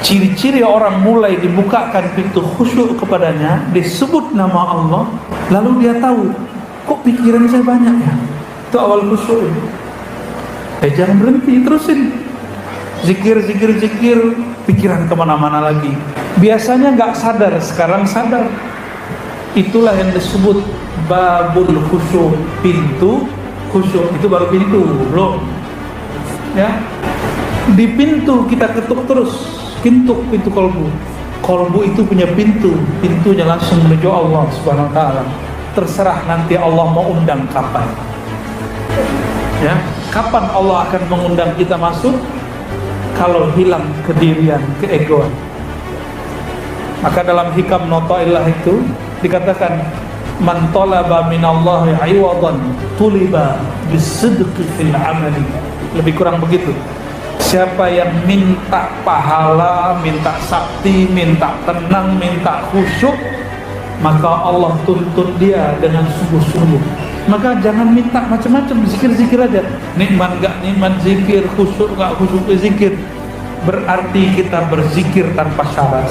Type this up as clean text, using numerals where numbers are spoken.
Ciri-ciri orang mulai dibukakan pintu khusyuk kepadanya, disebut nama Allah, lalu dia tahu, kok pikiran saya banyak ya? Itu awal khusyuk. Jangan berhenti, terusin. Zikir, pikiran kemana-mana lagi. Biasanya nggak sadar, sekarang sadar. Itulah yang disebut babul khusyuk, pintu khusyuk. Itu baru pintu, belum. Ya, di pintu kita ketuk terus. Pintu kolbu. Kolbu itu punya pintu, pintunya langsung menuju Allah Subhanahu Wa Taala. Terserah nanti Allah mau undang kapan. Ya, kapan Allah akan mengundang kita masuk? Kalau hilang kedirian, keegoan. Maka dalam hikam Notaillah itu dikatakan, man talaba minallahi 'iwadan tuliba bisidqi fil 'amali. Lebih kurang begitu. Siapa yang minta pahala, minta sakti, minta tenang, minta khusyuk, maka Allah tuntut dia dengan sungguh-sungguh. Maka jangan minta macam-macam, zikir-zikir aja. Nikmat gak nikmat zikir, khusyuk gak khusyuk zikir. Berarti kita berzikir tanpa syarat.